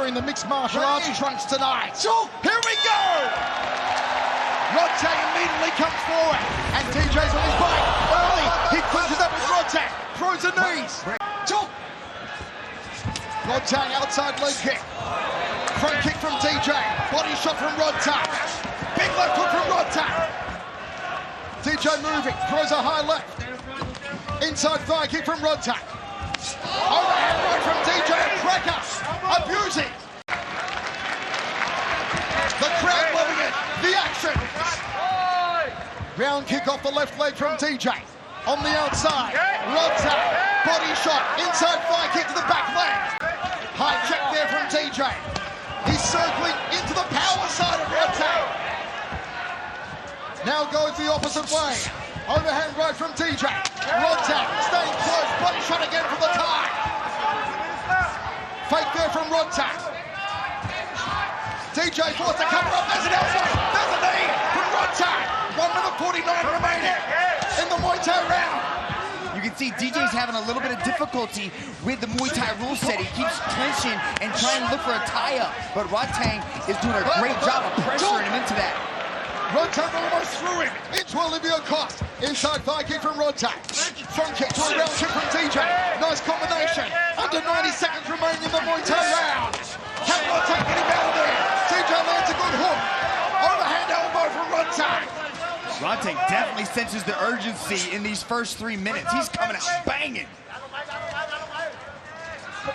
in the mixed martial arts trunks tonight. Here we go! Rodtang immediately comes forward, and TJ's on his bike. Early, he clinches up with Rodtang, throws the knees. Rodtang outside leg kick. Front kick from TJ, body shot from Rodtang. Big left hook from Rodtang. TJ moving, throws a high left. Inside thigh kick from Rodtang. Overhand right from TJ, cracker, abusing. The crowd loving it, the action. Round kick off the left leg from TJ. On the outside, Rodtang, body shot, inside thigh kick to the back leg. High check there from TJ. He's circling into the power side of Rodtang. Now goes the opposite way. Overhand right from TJ. Rodtang staying close, body shot again from the tie. Fake there from Rodtang. TJ forced to cover up, there's an elbow, there's a knee from Rodtang. 1 minute 49 remaining in the Muay Thai round. You can see DJ's having a little bit of difficulty with the Muay Thai rule set. He keeps clinching and trying to look for a tie-up, but Rodtang is doing a great job of pressuring him into that. Rodtang almost threw him into Olivia Cost. Inside thigh kick from Rodtang. Front kick to a round kick from TJ. Nice combination. Under 90 seconds remaining in the Muay Thai round. Can Rodtang get him out of there? TJ lands a good hook. Overhand elbow from Rodtang. Rodtang definitely senses the urgency in these first 3 minutes. He's coming out banging.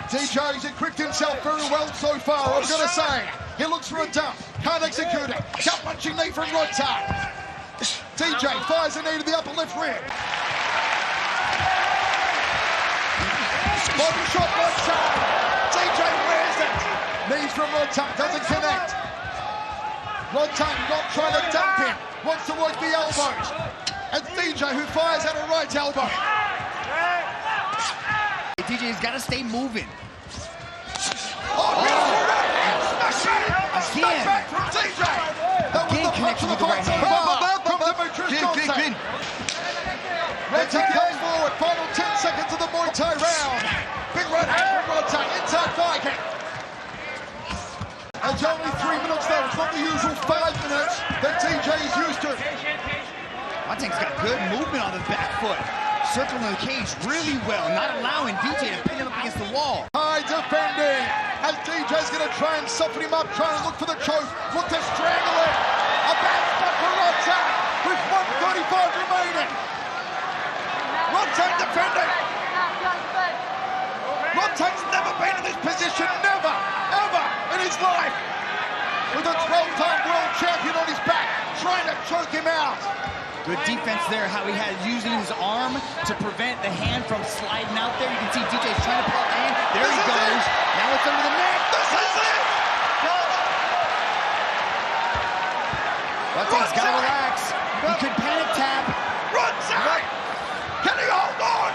TJ's equipped himself very well so far, I've got to say. He looks for a dump, can't execute it. Gut punching knee from Rodtang. TJ fires a knee to the upper left rib. Body shot Rodtang. TJ wears it. Knees from Rodtang, doesn't connect. Rodtang not trying to dump him, wants to work the elbows. And TJ who fires at a right elbow. DJ's got to stay moving. Again. Back from TJ. Again connecting with the right hand. From Demetrious. Rodtang comes forward. Final 10 seconds of the Muay Thai round. Big right hand from Rodtang. Inside thigh kick. It's only 3 minutes though. It's not the usual 5 minutes that TJ is used to. Rodtang's got good movement on the back foot. Circling the cage really well, not allowing DJ to pin him up against the wall. High defending, as DJ's gonna try and soften him up, trying to look for the choke, look to strangle it. A bad spot for Rodtang, with 1:35 remaining. Rodtang defending. Rodtang's never been in this position, never, ever in his life. With a 12-time world champion on his back, trying to choke him out. Good defense there, how he had using his arm to prevent the hand from sliding out there. You can see DJ's trying to pull the hand. There he goes. Now it's under the neck. This is it! Rodtang's got to relax. He could panic tap. Rodtang! Can he hold on?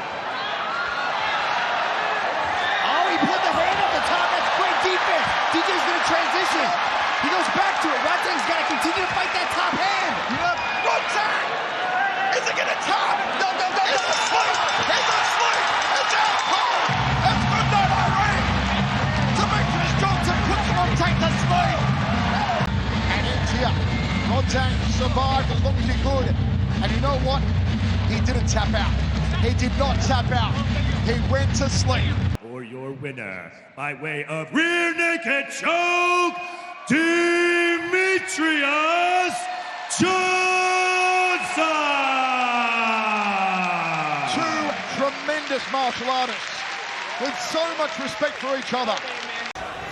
Oh, he put the hand up the top. That's great defense. DJ's going to transition. He goes back to it. Rodtang's got to continue to fight that top hand. Rodtang! Is he gonna tap? No. He's asleep! He's asleep! It's out cold! It's midnight already! Demetrious Johnson puts Rodtang to sleep! And it's here. Rodtang survived as long as he could. And you know what? He didn't tap out. He did not tap out. He went to sleep. For your winner, by way of rear naked choke, Demetrious Johnson! Two tremendous martial artists with so much respect for each other.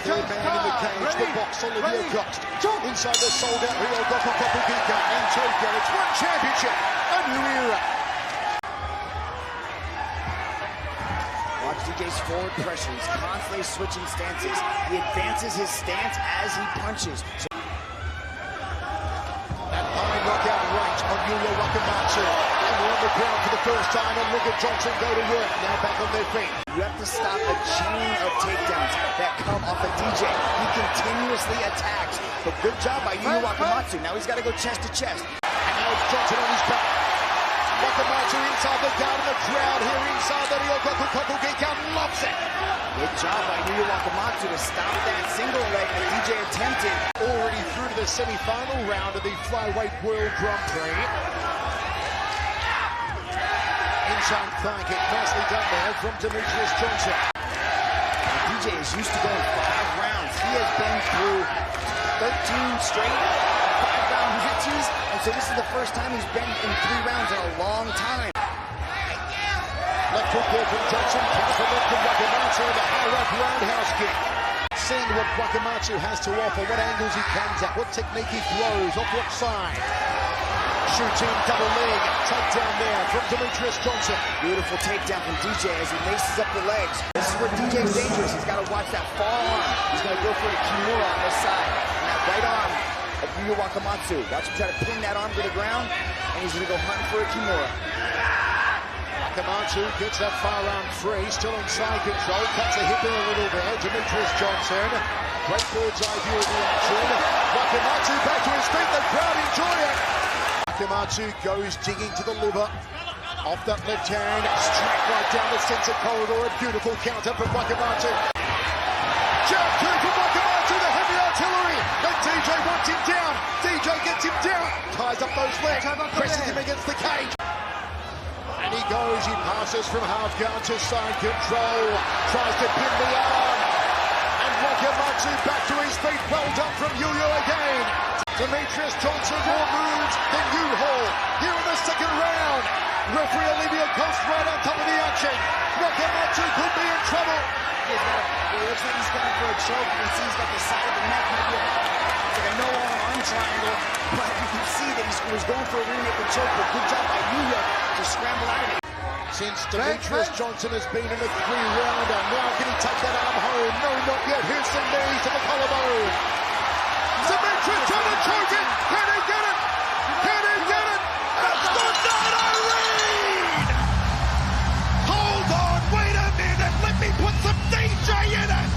Third man in the cage, the box Olivia Cost. Inside the sold-out Rio Kingad in Tokyo. It's one championship, a new era. Watch DJ's forward pressure. He's constantly switching stances. He advances his stance as he punches. That high knockout right on Yuya Wakamatsu. And we're on the ground for the first time, and look at Johnson go to work. Now back on their feet. You have to stop a chain of takedowns that come off of DJ. He continuously attacks. But good job by Yuya Wakamatsu. Now he's got to go chest to chest. And now it's Johnson on his back. Wakamatsu inside the guard, and the crowd here inside the Rio Kingad loves it. Good job by Yuya Wakamatsu to stop that single leg that DJ attempted. Already through to the semi-final round of the Flyweight World Grand Prix. Inside thigh kick, nicely done there from Demetrious Johnson. DJ is used to going 5 rounds. He has been through 13 straight 5-round matches, and so this is the first time he's been in 3 rounds in a long time. Left hook there from Johnson, comes the left from Wakamatsu with a high-up roundhouse kick. Seeing what Wakamatsu has to offer, what angles he comes at, what technique he throws, off what side. Shooting double leg, takedown there from Demetrious Johnson. Beautiful takedown from DJ as he laces up the legs. This is where DJ's dangerous. He's got to watch that forearm. He's going to go for the Kimura on this side. And that right arm of Yuya Wakamatsu. Watch him try to pin that arm to the ground, and he's going to go hunting for a Kimura. Wakamatsu gets that far arm free, still in side control, cuts the hip in a little bit. Demetrious Johnson, great bird's eye view of the action. Wakamatsu back to his feet, the crowd enjoy it. Wakamatsu goes digging to the liver. Off that left hand, straight right down the center corridor. A beautiful counter from Wakamatsu. Jab kick from Wakamatsu, the heavy artillery. And DJ wants him down. DJ gets him down. Ties up those legs, presses him against the cage. And he goes, he passes from half guard to side control. Tries to pin the arm. And Wakamatsu back to his feet. Well done from Yuya again. Demetrious Johnson more moves than U-Haul here in the second round. Referee Olivia Coast right on top of the action. Wakamatsu could be in trouble. It looks like he's going for a choke. You can see he's got the side of the neck. It's like a no-arm triangle. But you can see that he was going for a rear naked choke. But good job by Yuya to scramble out of it. Since Demetrious Johnson has been in a 3-rounder, now can he take that arm home? No, not yet. Here's some knees to the collarbone. Demetrious trying to choke it. Can he get it? Can he get it? That's the night, Irene! Hold on, wait a minute. Let me put some DJ in it.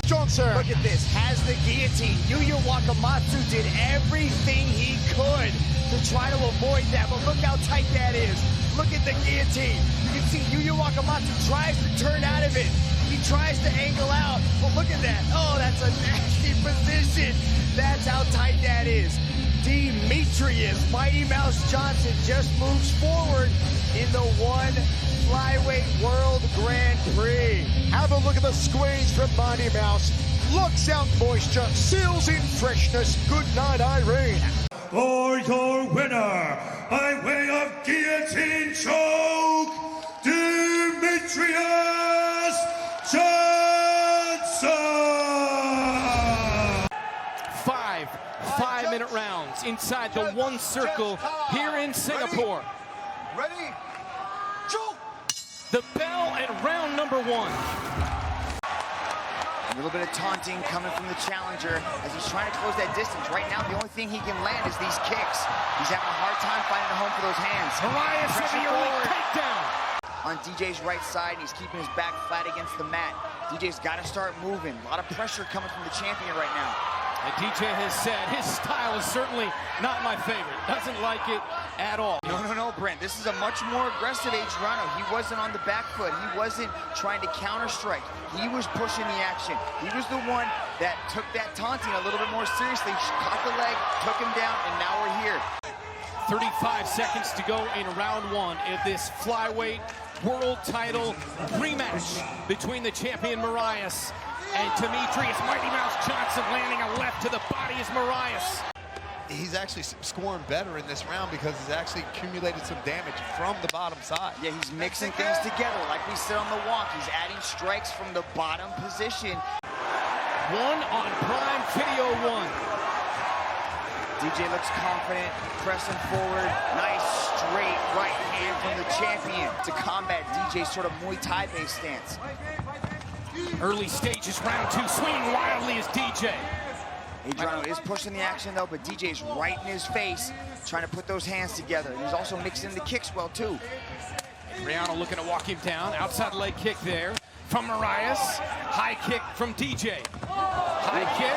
Johnson. Look at this, has the guillotine. Yuya Wakamatsu did everything he could to try to avoid that, but look how tight that is. Look at the guillotine. You can see Yuya Wakamatsu tries to turn out of it. He tries to angle out, but look at that. Oh, that's a nasty position. That's how tight that is. Demetrious Mighty Mouse Johnson just moves forward in the one Flyweight World Grand Prix. Have a look at the squeeze from Mighty Mouse. Locks out moisture, seals in freshness. Good night, Irene. For your winner, by way of guillotine choke, Demetrious Johnson! 5-minute rounds inside the one circle here in Singapore. Ready? Choke! The bell at round number 1. A little bit of taunting coming from the challenger as he's trying to close that distance. Right now, the only thing he can land is these kicks. He's having a hard time finding a home for those hands. Moraes with the early forward takedown. on DJ's right side, and he's keeping his back flat against the mat. DJ's got to start moving. A lot of pressure coming from the champion right now. And DJ has said his style is certainly not my favorite. Doesn't like it at all. No, Brent. This is a much more aggressive Adriano. He wasn't on the back foot. He wasn't trying to counter-strike. He was pushing the action. He was the one that took that taunting a little bit more seriously. Caught the leg, took him down, and now we're here. 35 seconds to go in round 1 of this flyweight world title rematch between the champion Moraes and Demetrious Mighty Mouse Johnson. Landing a left to the body is Moraes. He's actually scoring better in this round because he's actually accumulated some damage from the bottom side. Yeah, he's mixing things together. Like we said on the walk, he's adding strikes from the bottom position. 1 on Prime Video 1. DJ looks confident, pressing forward. Nice straight right hand from the champion to combat DJ's sort of Muay Thai based stance. Early stages, round 2, swinging wildly is DJ. Adriano is pushing the action though, but DJ's right in his face, trying to put those hands together. And he's also mixing the kicks well too. Adriano looking to walk him down. Outside leg kick there from Moraes. High kick from DJ. High kick.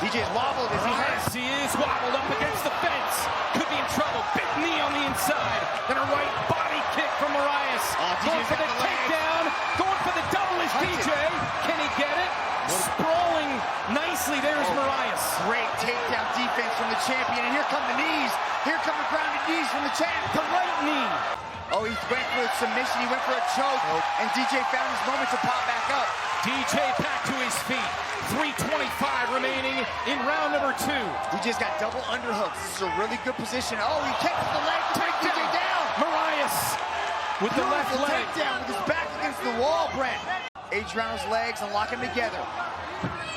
DJ's wobbled. Is he hurt? Yes, he is wobbled up against the fence. Could be in trouble. Big knee on the inside. Then a right body kick from Moraes. Going for the takedown. Going for the double is DJ. Can he get it? Sprawling nicely. There's Moraes. Great takedown defense from the champion, and here come the knees. Here come the grounded knees from the champ. The right knee. Oh, he went for a submission, he went for a choke, and DJ found his moment to pop back up. DJ back to his feet. 3:25 remaining in round number 2. DJ's got double underhooks. This is a really good position. Oh, he kicked the leg to take DJ down. Moraes with the left leg. Takedown with his back against the wall, Brent. Adriano's legs and lock him together.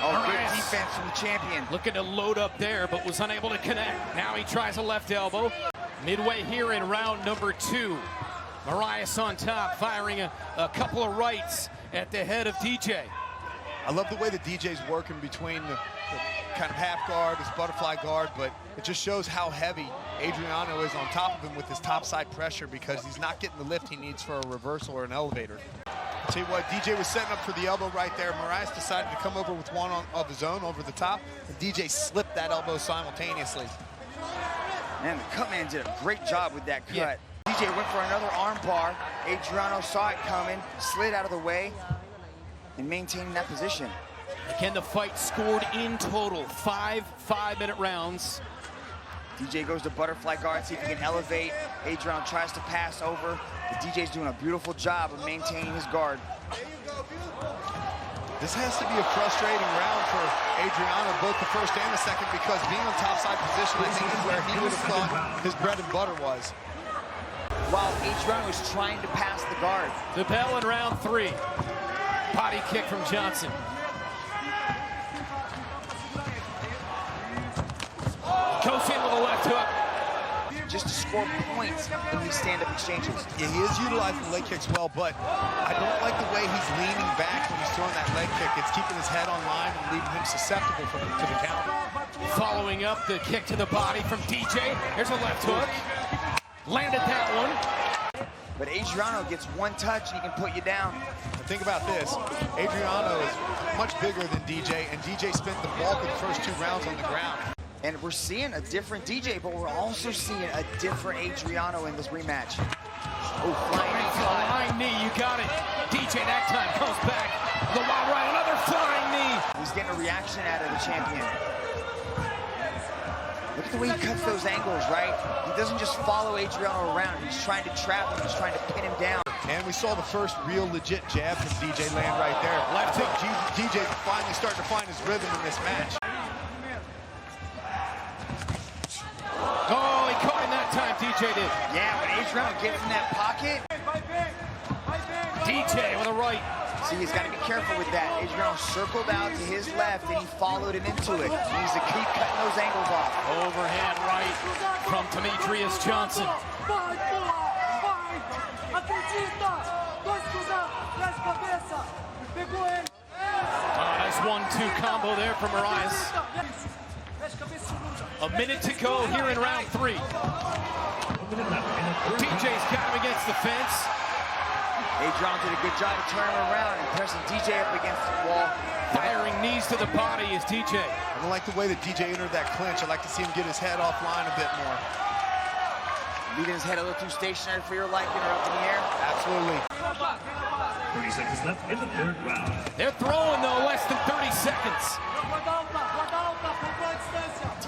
Oh, good Moraes. defense from the champion. Looking to load up there, but was unable to connect. Now he tries a left elbow. Midway here in round number 2. Moraes on top, firing a couple of rights at the head of DJ. I love the way the DJ's working between the kind of half guard, his butterfly guard, but it just shows how heavy Adriano is on top of him with his topside pressure because he's not getting the lift he needs for a reversal or an elevator. I'll tell you what, DJ was setting up for the elbow right there. Moraes decided to come over with one of his own over the top, and DJ slipped that elbow simultaneously. Man, the cut man did a great job with that cut. Yeah. DJ went for another arm bar. Adriano saw it coming, slid out of the way, and maintained that position. Again, the fight scored in total 5 5-minute rounds. DJ goes to butterfly guard, see if he can elevate. Adriano tries to pass over. The DJ's doing a beautiful job of maintaining his guard. This has to be a frustrating round for Adriano, both the first and the second, because being on topside position, I think, is where he would have thought his bread and butter was. While Adriano is trying to pass the guard. The bell in round 3. Body kick from Johnson. Goes in with a left hook. Just to score points in these stand-up exchanges. Yeah, he is utilizing the leg kicks well, but I don't like the way he's leaning back when he's throwing that leg kick. It's keeping his head on line and leaving him susceptible to the counter. Following up the kick to the body from DJ. There's a left hook. Landed that one. But Adriano gets one touch and he can put you down. Think about this. Adriano is much bigger than DJ, and DJ spent the bulk of the first 2 rounds on the ground. And we're seeing a different DJ, but we're also seeing a different Adriano in this rematch. Oh, Flying knee, you got it. DJ that time comes back. The wild right, another flying knee. He's getting a reaction out of the champion. Look at the way he cuts those angles, right? He doesn't just follow Adriano around. He's trying to trap him. He's trying to pin him down. And we saw the first real legit jab from DJ land right there. Left hook. DJ finally starting to find his rhythm in this match. Oh, he caught him that time, DJ did. Yeah, when Adriano gets in that pocket. DJ with a right. See, he's got to be careful with that. Adriano circled out to his left, and he followed him into it. He needs to keep cutting those angles off. Overhand right from Demetrious Johnson. Nice 1-2 combo there from Moraes. A minute to go here in round 3. DJ's got him against the fence. Adriano did a good job of turning him around and pressing DJ up against the wall. Firing knees to the body is DJ. I don't like the way that DJ entered that clinch. I'd like to see him get his head offline a bit more. Leaving his head a little too stationary for your liking or up in the air? Absolutely. 30 seconds left in the 3rd round. They're throwing, though, less than 30 seconds.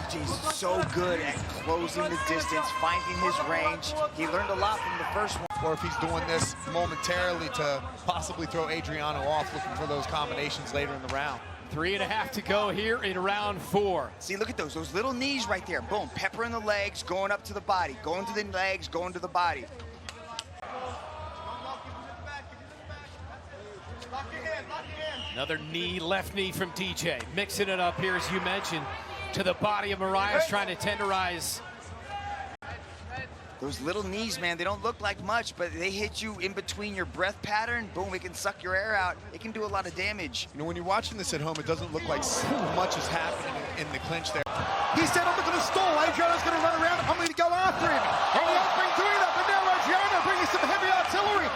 DJ's so good at closing the distance, finding his range. He learned a lot from the first one. Or if he's doing this momentarily to possibly throw Adriano off, looking for those combinations later in the round. 3.5 to go here in round 4. See, look at those little knees right there. Boom, peppering the legs, going up to the body, going to the legs, going to the body. Another knee, left knee from DJ. Mixing it up here, as you mentioned, to the body of Moraes, trying to tenderize. Those little knees, man, they don't look like much, but they hit you in between your breath pattern. Boom, it can suck your air out. It can do a lot of damage. You know, when you're watching this at home, it doesn't look like much is happening in the clinch there. He said, I'm not going to stall. Adriano's going to run around. I'm going to go after him. And the opening 3 up, and now Adriano bringing some heavy artillery.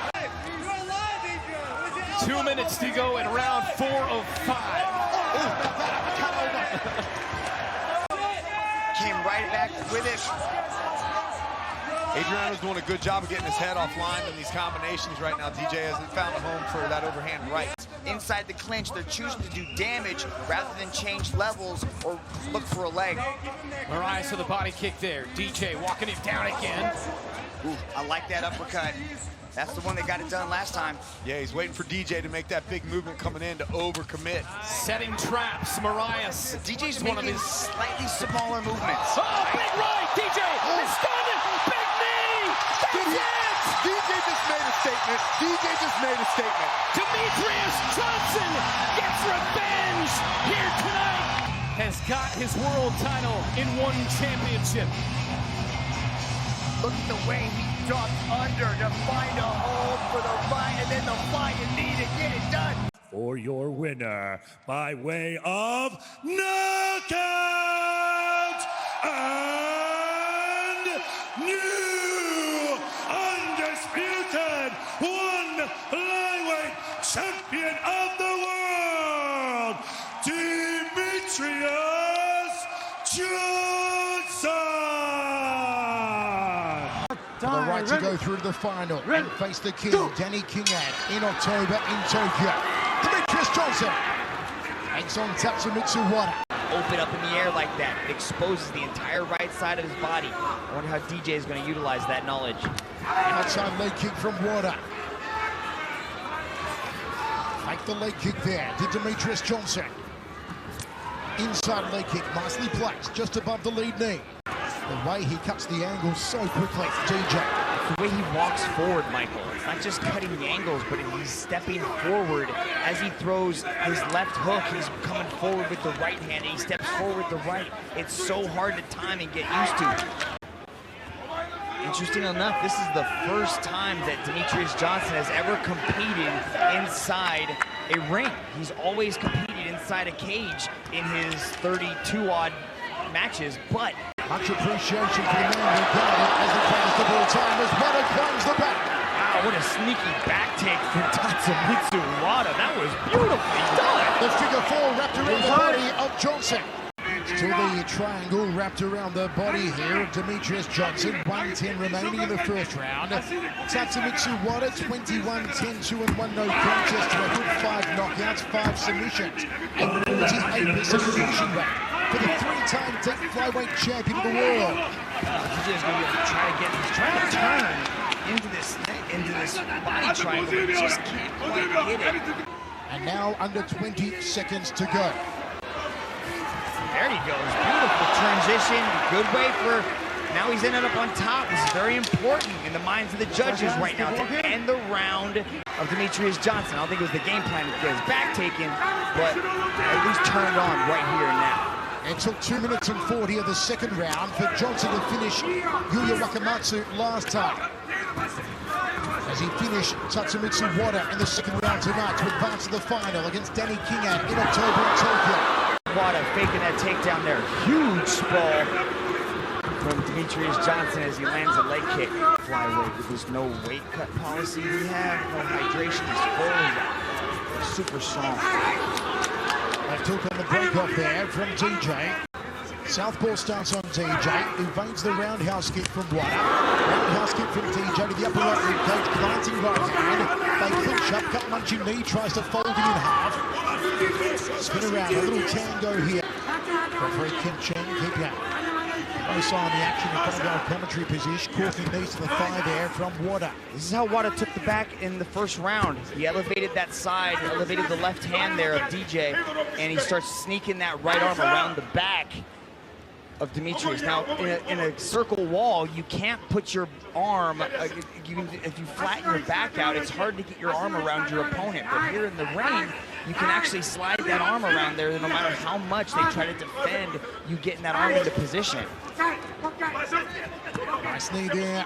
2 minutes to go in round 4 of 5. Came right back with it. Adriano's doing a good job of getting his head offline in these combinations right now. DJ hasn't found a home for that overhand right. inside the clinch. They're choosing to do damage rather than change levels or look for a leg. Moraes with the body kick there. DJ walking it down again. Ooh, I like that uppercut. That's the one that got it done last time. Yeah, he's waiting for DJ to make that big movement coming in to overcommit. Setting traps, Moraes. DJ's one of making his slightly smaller movements. Oh, big right, DJ responded, big knee. That's it. DJ just made a statement. DJ just made a statement. Demetrious Johnson gets revenge here tonight. Has got his world title in one championship. Look at the way he ducked under to find a hold for the right, and then the flying knee to get it done. For your winner, by way of knockout and new undisputed one flyweight champion of the world, Demetrious Johnson. The right to go through to the final and face the king, Danny Kingad, in October in Tokyo. Demetrious Johnson takes on Tatsumitsu Wada. Open up in the air like that. It exposes the entire right side of his body. I wonder how DJ is going to utilize that knowledge. Outside leg kick from Wada. Make the leg kick there to Demetrious Johnson. Inside leg kick, nicely placed, just above the lead knee. The way he cuts the angle so quickly, DJ. The way he walks forward, Michael. It's not just cutting the angles, but he's stepping forward. As he throws his left hook, he's coming forward with the right hand, and he steps forward the right. It's so hard to time and get used to. Interesting enough, this is the first time that Demetrious Johnson has ever competed inside a ring. He's always competed inside a cage in his 32-odd matches, but much appreciation for the man who guarded as the greatest of all time as Wada climbs the back. Wow, what a sneaky back take from Tatsumitsu Wada. That was beautifully done. The figure four wrapped around the body of Johnson. Still the triangle wrapped around the body here of Demetrious Johnson. 1:10 remaining in the first round. Tatsumitsu Wada, 21-10-2-1, no contest record, 5 knockouts, 5 submissions, a 48% submission rate for the 3-time flyweight champion of the world. DJ's going to try to turn into this body triangle, but just can't quite hit it. And now under 20 seconds to go. There he goes, beautiful transition, good way for, now he's ended up on top. This is very important in the minds of the judges right now to end the round of Demetrious Johnson. I don't think it was the game plan to get his back taken, but at least turned on right here and now. It took 2 minutes and 40 of the second round for Johnson to finish Yuya Wakamatsu last time. As he finished Tatsumitsu Wada in the second round tonight to advance to the final against Danny Kingad in October in Tokyo. Wada faking that takedown there. Huge sprawl from Demetrious Johnson as he lands a leg kick. Flyweight with this no weight cut policy we have, no hydration, he's fully super strong. They took on the break off there from DJ. Southpaw starts on DJ, evades the roundhouse kick from Wada. Roundhouse kick from DJ to the upper right rib cage, planting right hand. They clinch up, cut munching knee, tries to fold him in half. Spin around, a little tango here. Referee Kim Chen, keep out. Close eye on the action in front of our commentary position. Corking knees to the thigh there from Wada. This is how Wada took the back in the first round. He elevated that side, elevated the left hand there of DJ, and he starts sneaking that right arm around the back of Demetrious. Now, in a circle wall, you can't put your arm, if you flatten your back out, it's hard to get your arm around your opponent. But here in the ring, you can actually slide that arm around there no matter how much they try to defend you getting that arm into position. Nice knee there.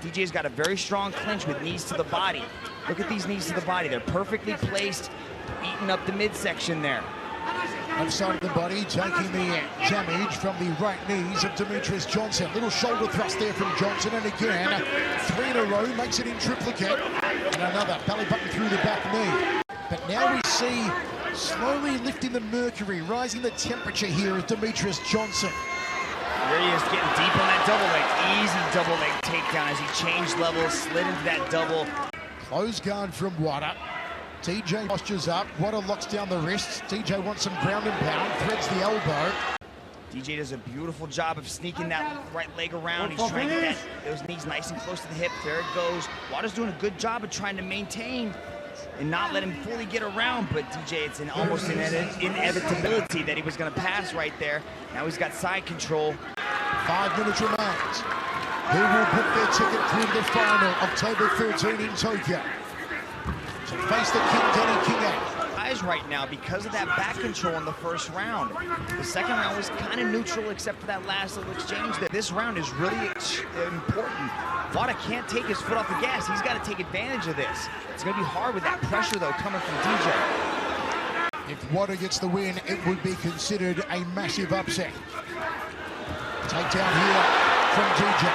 DJ's got a very strong clinch with knees to the body. Look at these knees to the body. They're perfectly placed, eating up the midsection there. Left side of the body, taking the damage from the right knees of Demetrious Johnson. Little shoulder thrust there from Johnson, and again, 3 in a row, makes it in triplicate. And another belly button through the back knee. But now we see slowly lifting the mercury, rising the temperature here is Demetrious Johnson. There he is, getting deep on that double leg. Easy double leg takedown as he changed levels, slid into that double. Close guard from Wada. DJ postures up. Wada locks down the wrists. DJ wants some ground and pound. Threads the elbow. DJ does a beautiful job of sneaking that right leg around. He's trying to get those knees nice and close to the hip. There it goes. Wada's doing a good job of trying to maintain and not let him fully get around. But DJ, it's almost an inevitability that he was going to pass right there. Now he's got side control. 5 minutes remains. Who will book their ticket through the final October 13 in Tokyo to face the Kingad. Right now because of that back control in the first round. The second round was kind of neutral except for that last little exchange. This round is really important. Wada can't take his foot off the gas. He's got to take advantage of this. It's going to be hard with that pressure though coming from DJ. If Wada gets the win, it would be considered a massive upset. Takedown here from DJ.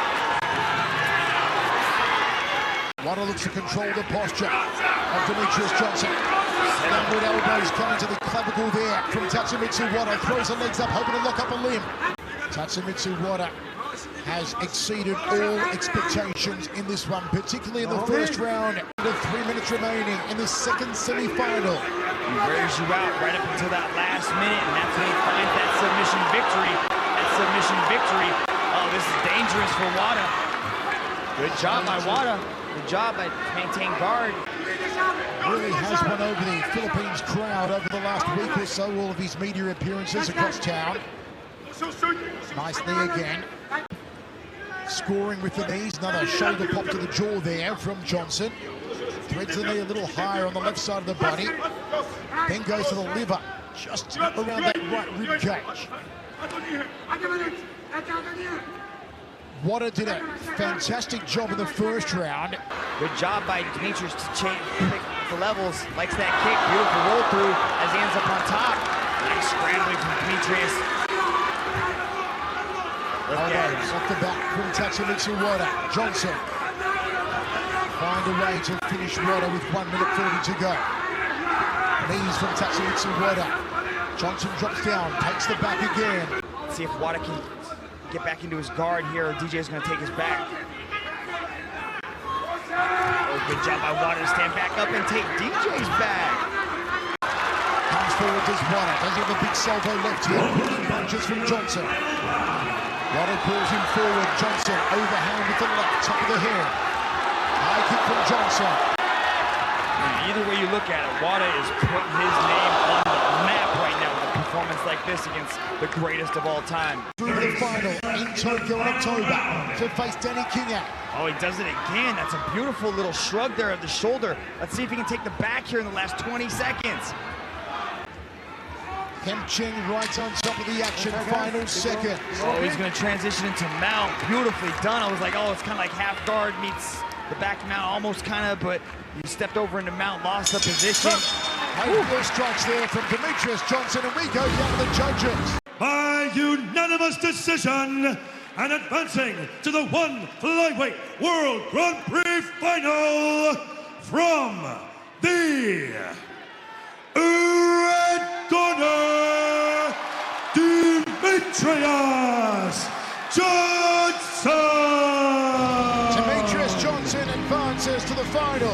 Wada looks to control the posture of Demetrious Johnson. Downward elbows coming to the clavicle there from Tatsumitsu. Wada throws the legs up, hoping to lock up a limb. Tatsumitsu Wada has exceeded all expectations in this one, particularly in the first round. With 3 minutes remaining in the second semi-final. He wears you out right up until that last minute, and that's when he finds that submission victory. That submission victory. Oh, this is dangerous for Wada. Good job by Wada. Good job at maintain guard. Really has won over the Philippines crowd over the last week or so, all of his media appearances across town. Nice knee again. Scoring with the knees, another shoulder pop to the jaw there from Johnson. Threads the knee a little higher on the left side of the body. Then goes to the liver, just around that right rib cage. Wada did a fantastic job in the first round. Good job by Demetrious to change the levels. Likes that kick. Beautiful roll through as he ends up on top. Nice scrambling from Demetrious. Off the back from Tatsumitsu Wada. Johnson find a way to finish Wada with 1 minute 40 to go. Knees from Tatsumitsu Wada. Johnson drops down, takes the back again. Let's see if Wada can get back into his guard here, or DJ is going to take his back. Oh, good job by Wada to stand back up and take DJ's back. Comes forward, does Wada. Does have a big salvo left here. Big punches from Johnson. Wada pulls him forward. Johnson overhand with the left, top of the head. High kick from Johnson. Either way you look at it, Wada is putting his name on the map right now with a performance like this against the greatest of all time. Through the final in Tokyo in October to face Kingad. Oh, he does it again. That's a beautiful little shrug there of the shoulder. Let's see if he can take the back here in the last 20 seconds. Kemching right on top of the action, final second. Oh, he's going to transition into mount. Beautifully done. I was like, oh, it's kind of like half guard meets the back mount, almost kind of, but you stepped over into mount, lost the position. High strikes there from Demetrious Johnson, and we go down to the judges. By unanimous decision, and advancing to the one flyweight World Grand Prix final from the red corner, Demetrious Johnson. Demetrious Johnson advances to the final.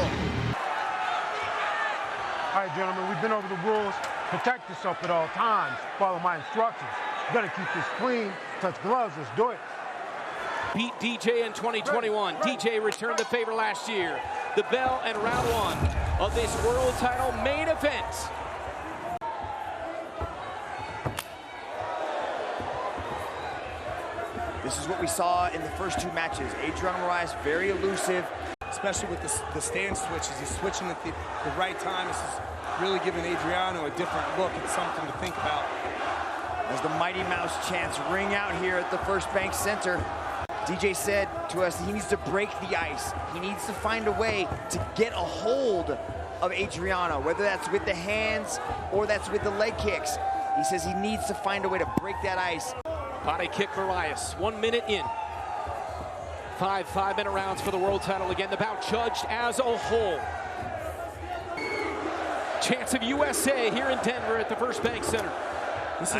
All right, gentlemen, we've been over the rules. Protect yourself at all times. Follow my instructions. You gotta keep this clean. Touch gloves. Let's do it. Beat DJ in 2021. DJ returned the favor last year. The bell and round one of this world title main event. This is what we saw in the first two matches. Adriano Moraes, very elusive. Especially with the stand switches. He's switching at the right time. This is really giving Adriano a different look. It's something to think about. As the Mighty Mouse chants ring out here at the First Bank Center, DJ said to us he needs to break the ice. He needs to find a way to get a hold of Adriano, whether that's with the hands or that's with the leg kicks. He says he needs to find a way to break that ice. Body kick Moraes, 1 minute in. 5 minute rounds for the world title. Again, the bout judged as a whole. Chance of USA here in Denver at the First Bank Center. This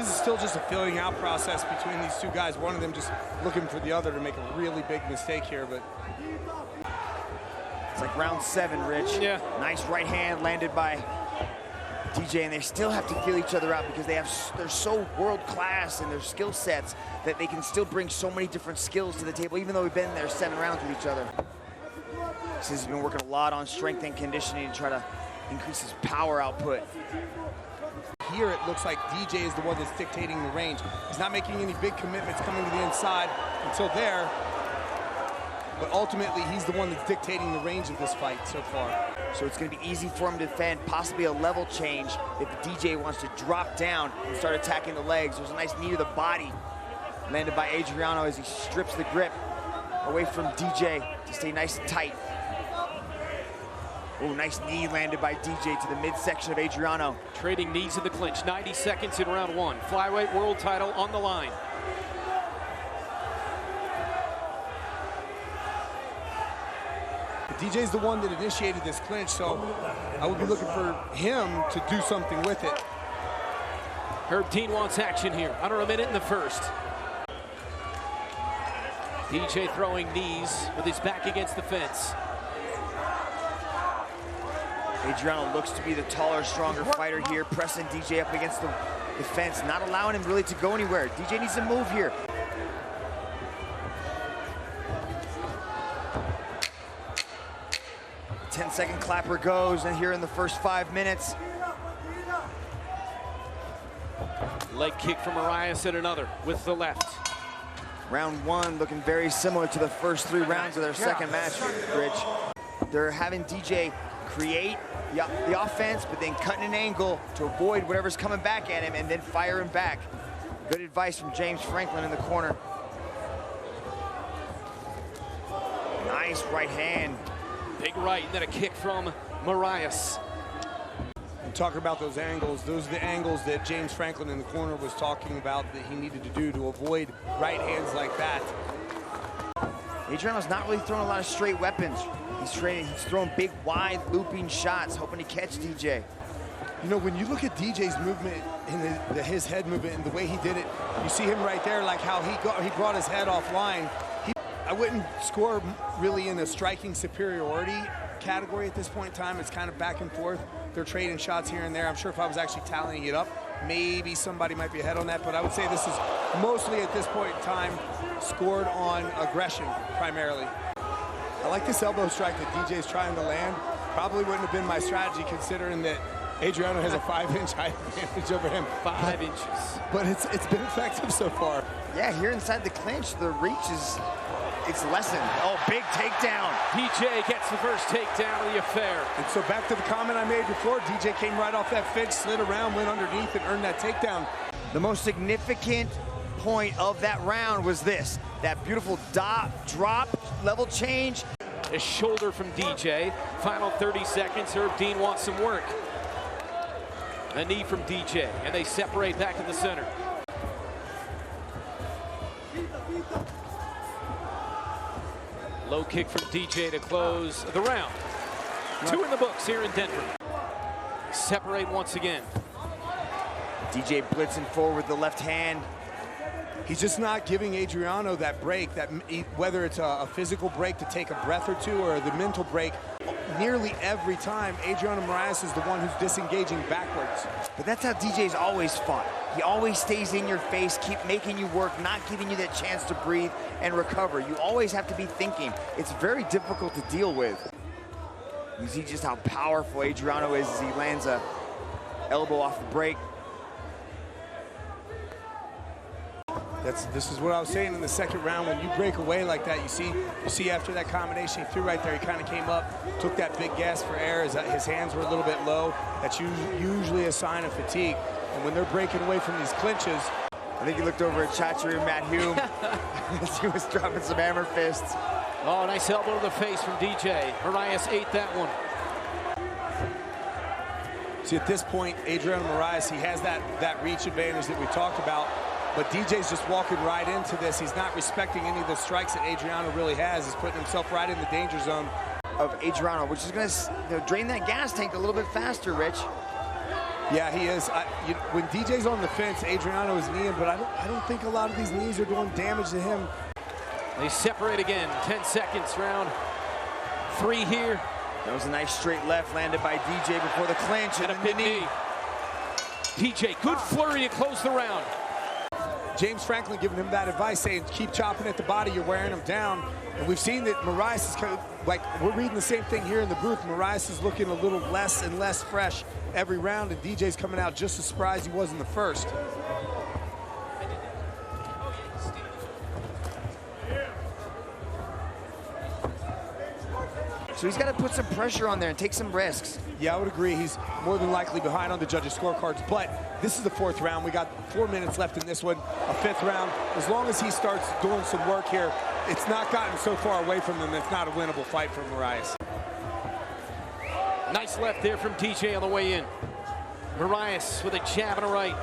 is still just a filling out process between these two guys. One of them just looking for the other to make a really big mistake here, but It's like round 7, Rich. Yeah. Nice right hand landed by DJ, and they still have to feel each other out because they're so world-class in their skill sets that they can still bring so many different skills to the table, even though we've been there 7 rounds with each other. This has been working a lot on strength and conditioning to try to increase his power output. Here it looks like DJ is the one that's dictating the range. He's not making any big commitments coming to the inside until there, but ultimately he's the one that's dictating the range of this fight so far. So it's going to be easy for him to defend, possibly a level change if the DJ wants to drop down and start attacking the legs. There's a nice knee to the body landed by Adriano as he strips the grip away from DJ to stay nice and tight. Oh, nice knee landed by DJ to the midsection of Adriano. Trading knees in the clinch. 90 seconds in round 1. Flyweight world title on the line. DJ's the one that initiated this clinch, so I would be looking for him to do something with it. Herb Dean wants action here. Under a minute in the first. DJ throwing knees with his back against the fence. Adriano looks to be the taller, stronger fighter here, pressing DJ up against the fence, not allowing him really to go anywhere. DJ needs to move here. Ten-second clapper goes, and here in the first 5 minutes. Leg kick from Moraes at another with the left. Round 1 looking very similar to the first 3 rounds of their second match, Rich. They're having DJ create the offense, but then cutting an angle to avoid whatever's coming back at him and then fire him back. Good advice from James Franklin in the corner. Nice right hand. Big right, and then a kick from Moraes. Talking about those angles, those are the angles that James Franklin in the corner was talking about that he needed to do to avoid right hands like that. Adriano's not really throwing a lot of straight weapons. He's throwing big, wide, looping shots, hoping to catch DJ. You know, when you look at DJ's movement and his head movement and the way he did it, you see him right there, like how he brought his head offline. I wouldn't score really in a striking superiority category at this point in time. It's kind of back and forth. They're trading shots here and there. I'm sure if I was actually tallying it up, maybe somebody might be ahead on that, but I would say this is mostly at this point in time scored on aggression primarily. I like this elbow strike that DJ's trying to land. Probably wouldn't have been my strategy considering that Adriano has a 5-inch height advantage over him. 5 inches. But it's been effective so far. Yeah, here inside the clinch, the reach it's lessened. Oh, big takedown. DJ gets the first takedown of the affair. And so back to the comment I made before, DJ came right off that fence, slid around, went underneath, and earned that takedown. The most significant point of that round was this, that beautiful drop, level change. A shoulder from DJ. Final 30 seconds, Herb Dean wants some work. A knee from DJ, and they separate back in the center. Low kick from DJ to close the round. 2 in the books here in Denver. Separate once again. DJ blitzing forward with the left hand. He's just not giving Adriano that break, whether it's a physical break to take a breath or two or the mental break. Nearly every time, Adriano Moraes is the one who's disengaging backwards. But that's how DJ's always fought. He always stays in your face, keep making you work, not giving you that chance to breathe and recover. You always have to be thinking. It's very difficult to deal with. You see just how powerful Adriano is as he lands a elbow off the break. This is what I was saying in the second round. When you break away like that, you see after that combination he threw right there, he kind of came up, took that big gasp for air as his hands were a little bit low. That's usually a sign of fatigue. And when they're breaking away from these clinches, I think he looked over at Chachiru Matt Hume as he was dropping some hammer fists. Oh, nice elbow to the face from DJ. Moraes ate that one. See, at this point, Adriano Moraes, he has that reach advantage that we talked about. But DJ's just walking right into this. He's not respecting any of the strikes that Adriano really has. He's putting himself right in the danger zone of Adriano, which is going to drain that gas tank a little bit faster, Rich. Yeah, he is. When DJ's on the fence, Adriano is kneeing, but I don't think a lot of these knees are doing damage to him. They separate again. 10 seconds, round 3 here. That was a nice straight left landed by DJ before the clinch. And a big knee. DJ, good flurry to close the round. James Franklin giving him that advice, saying keep chopping at the body, you're wearing him down. And we've seen that Moraes is kind of, like, we're reading the same thing here in the booth. Moraes is looking a little less and less fresh every round, and DJ's coming out just as surprised he was in the first. So he's got to put some pressure on there and take some risks. Yeah, I would agree. He's more than likely behind on the judges' scorecards, but this is the 4th round. We got 4 minutes left in this one, a 5th round. As long as he starts doing some work here, it's not gotten so far away from him. It's not a winnable fight for Moraes. Nice left there from DJ on the way in. Moraes with a jab and a right.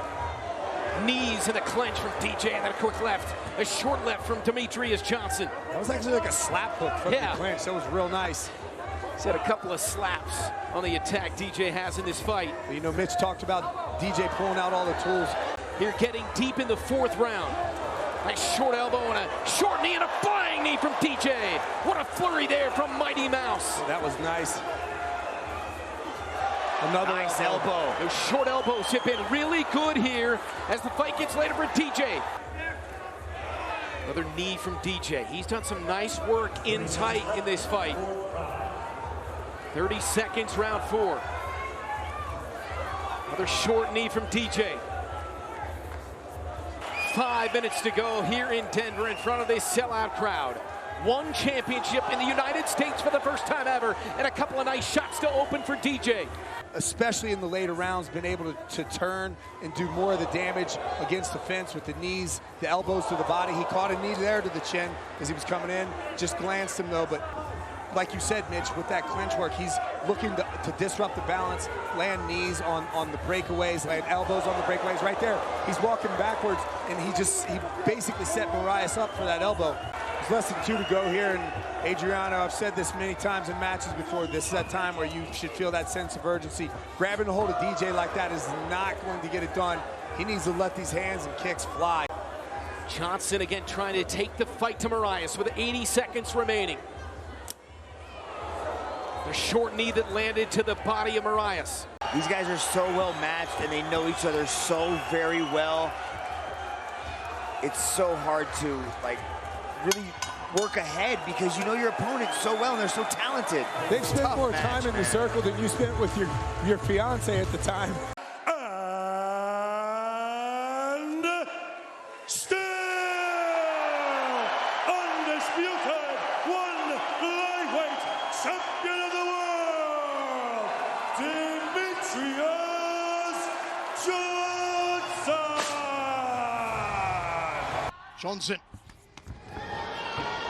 Knees and a clinch from DJ, and then a quick left. A short left from Demetrious Johnson. That was actually like a slap hook from the clinch. That was real nice. He's had a couple of slaps on the attack DJ has in this fight. You know, Mitch talked about DJ pulling out all the tools. Here getting deep in the 4th round. Nice short elbow and a short knee and a flying knee from DJ. What a flurry there from Mighty Mouse. That was nice. Another nice elbow. Those short elbows have been really good here as the fight gets later for DJ. Another knee from DJ. He's done some nice work in tight in this fight. 30 seconds, round 4. Another short knee from DJ. 5 minutes to go here in Denver in front of this sellout crowd. 1 championship in the United States for the first time ever, and a couple of nice shots to open for DJ. Especially in the later rounds, been able to turn and do more of the damage against the fence with the knees, the elbows to the body. He caught a knee there to the chin as he was coming in. Just glanced him though, but like you said, Mitch, with that clinch work, he's looking to disrupt the balance, land knees on the breakaways, land elbows on the breakaways right there. He's walking backwards, and he basically set Moraes up for that elbow. There's less than 2 to go here, and Adriano, I've said this many times in matches before, this is that time where you should feel that sense of urgency. Grabbing a hold of DJ like that is not going to get it done. He needs to let these hands and kicks fly. Johnson again trying to take the fight to Moraes with 80 seconds remaining. The short knee that landed to the body of Moraes. These guys are so well matched, and they know each other so very well. It's so hard to, like, really work ahead because you know your opponent so well and they're so talented. They've spent more time in the circle than you spent with your fiance at the time. And still undisputed flyweight champion of the world, Demetrious Johnson. Johnson.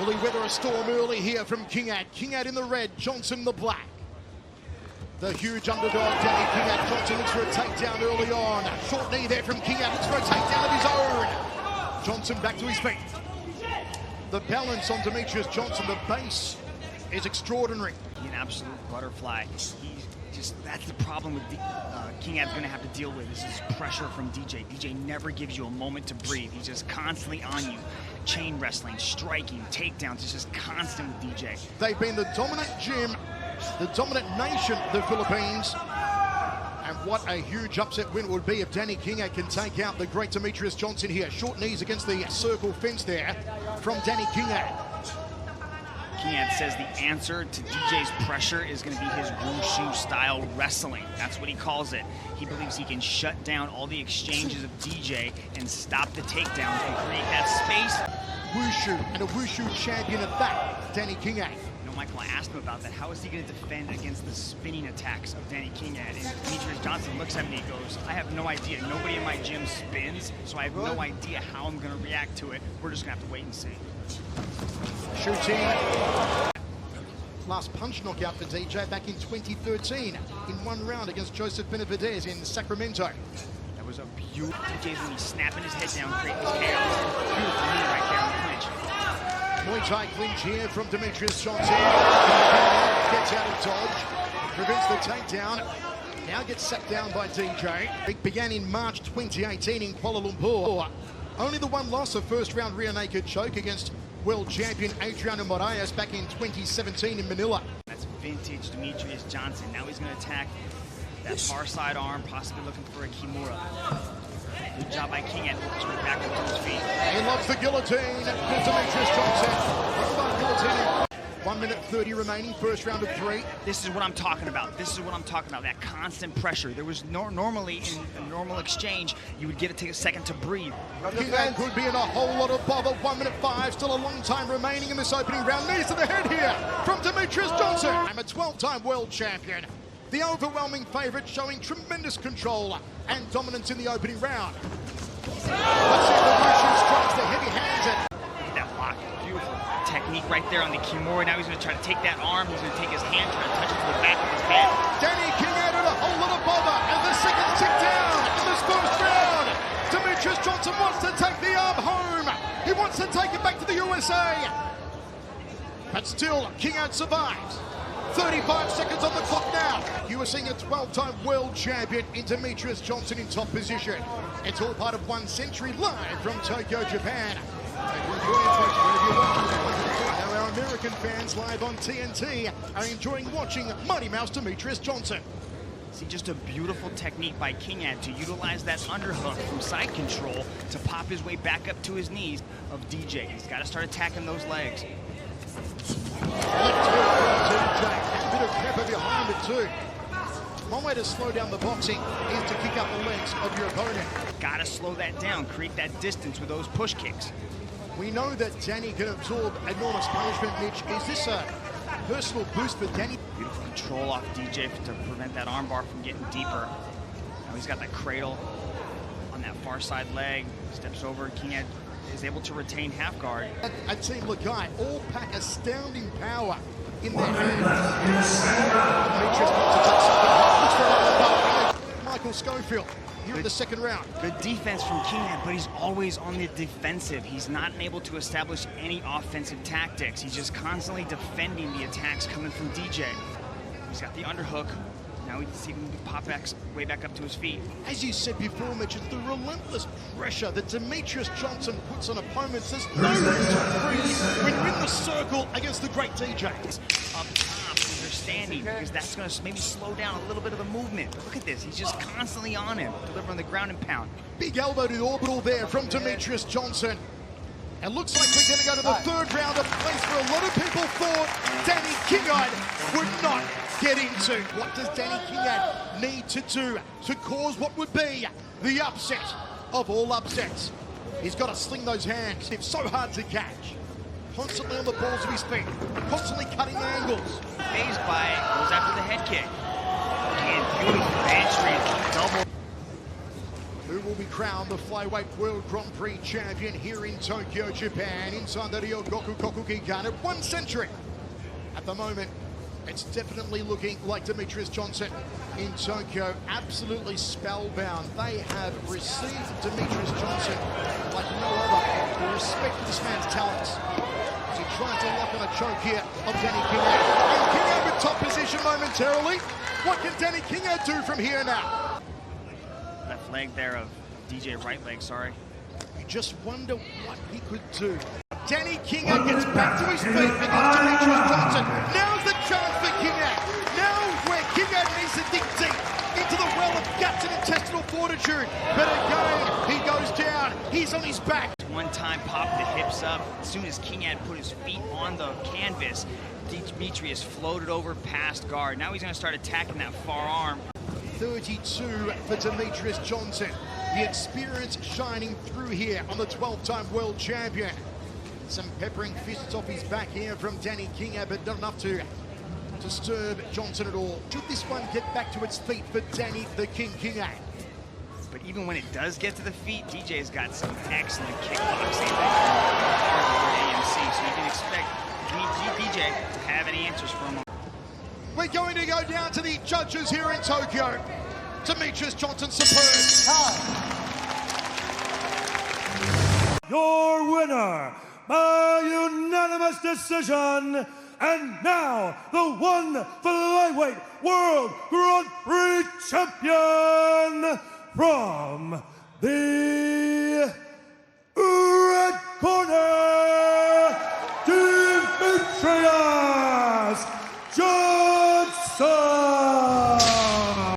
Will he weather a storm early here from Kingad? Kingad in the red, Johnson in the black. The huge underdog, Danny Kingad. Johnson looks for a takedown early on. Short knee there from Kingad, looks for a takedown of his own. Johnson back to his feet. The balance on Demetrious Johnson, the base is extraordinary. An absolute butterfly. That's the problem with Kingad's going to have to deal with. This is pressure from DJ. DJ never gives you a moment to breathe. He's just constantly on you. Chain wrestling, striking, takedowns. It's just constant with DJ. They've been the dominant gym, the dominant nation, the Philippines. And what a huge upset win it would be if Danny Kingad can take out the great Demetrious Johnson here. Short knees against the circle fence there from Danny Kingad. Kingad says the answer to DJ's pressure is going to be his wushu-style wrestling. That's what he calls it. He believes he can shut down all the exchanges of DJ and stop the takedowns and create that space. Wushu, and a wushu champion at that, Danny Kingad. You know, Michael, I asked him about that. How is he going to defend against the spinning attacks of Danny Kingad? And Demetrious Johnson looks at me and goes, I have no idea. Nobody in my gym spins, so I have no idea how I'm going to react to it. We're just going to have to wait and see. Shooting. Last punch knockout for DJ back in 2013 in 1 round against Joseph Benavidez in Sacramento. That was a beautiful. DJ's going to be snapping his head down, creating his chaos. Beautiful knee right there on the clinch. Muay Thai clinch here from Demetrious Johnson. Gets out of dodge, prevents the takedown. Now gets sat down by DJ. It began in March 2018 in Kuala Lumpur. Only the one loss, a first round rear naked choke against world champion Adriano Moraes back in 2017 in Manila. That's vintage Demetrious Johnson. Now he's going to attack that far side arm, possibly looking for a Kimura. Good job by Kingad, works right back up to his feet. He loves the guillotine. Demetrious Johnson. Guillotine. 1 minute 30 remaining, first round of 3. This is what I'm talking about. This is what I'm talking about, that constant pressure. There was normally, in a normal exchange, you would get to take a second to breathe. Kingad could be in a whole lot of bother. 1 minute 5, still a long time remaining in this opening round. Knees to the head here from Demetrious Johnson. I'm a 12-time world champion. The overwhelming favorite, showing tremendous control and dominance in the opening round. Let's see if the Russian strikes the heavy hands at. Look at that block. Beautiful technique right there on the Kimura. Now he's going to try to take that arm. He's going to take his hand, try to touch it to the back of his head. Kingad in a whole lot of bother, and the second tick down in this first round. Demetrious Johnson wants to take the arm home. He wants to take it back to the USA. But still, Kingad survives. 35 seconds on the clock now. You are seeing a 12-time world champion in Demetrious Johnson in top position. It's all part of 1 century live from Tokyo, Japan. Now our American fans live on TNT are enjoying watching Mighty Mouse Demetrious Johnson. See, just a beautiful technique by Kingad to utilize that underhook from side control to pop his way back up to his knees of DJ. He's got to start attacking those legs. A bit of pepper behind it too. One way to slow down the boxing is to kick up the legs of your opponent. Got to slow that down, create that distance with those push kicks. We know that Danny can absorb enormous punishment, Mitch. Is this a personal boost for Danny? Beautiful control off DJ to prevent that armbar from getting deeper. Now he's got that cradle on that far side leg. Steps over, Kingad is able to retain half guard. A team Lagai all pack astounding power in their hands. Michael Schofield here in the second round. Good defense from Kingad, but he's always on the defensive. He's not able to establish any offensive tactics. He's just constantly defending the attacks coming from DJ. He's got the underhook. Now we can see him pop way back up to his feet. As you said before, Mitch, it's the relentless pressure that Demetrious Johnson puts on opponents. There's no room to breathe when you're in the circle against the great DJ. Up top when they're standing, because that's going to maybe slow down a little bit of the movement. Look at this. He's just constantly on him, delivering the ground and pound. Big elbow to the orbital there from Demetrious Johnson. It looks like we're going to go to the third round, a place where a lot of people thought Danny Kingad would not get into. What does Danny Kingad need to do to cause what would be the upset of all upsets? He's got to sling those hands. It's so hard to catch. Constantly on the balls of his feet, constantly cutting angles. Phased by it, goes after the head kick. And beautiful entry, double. Who will be crowned the Flyweight World Grand Prix champion here in Tokyo, Japan, inside the Ryogoku Kokugikan at 1 century. At the moment, it's definitely looking like Demetrious Johnson in Tokyo, absolutely spellbound. They have received Demetrious Johnson like no other. The respect for this man's talents. As he tries to lock on a choke here of Danny Kingad. And Kingad with top position momentarily. What can Danny Kingad do from here now? Left leg there of DJ, right leg, sorry. You just wonder what he could do. Danny Kingad gets back to his feet against Demetrious Johnson. Now's the chance for Kingad. Now where Kingad needs to dig deep into the well of guts and intestinal fortitude. But again, he goes down. He's on his back. One time popped the hips up. As soon as Kingad put his feet on the canvas, Demetrious floated over past guard. Now he's going to start attacking that far arm. 32 for Demetrious Johnson. The experience shining through here on the 12-time world champion. Some peppering fists off his back here from Danny Kingad, but not enough to disturb Johnson at all. Should this one get back to its feet for Danny the King Kingad? But even when it does get to the feet, DJ's got some excellent kickboxing AMC, so you can expect DJ to have any answers for him. We're going to go down to the judges here in Tokyo. Demetrious Johnson superb. Your winner by unanimous decision, and now the one flyweight world Grand Prix champion from the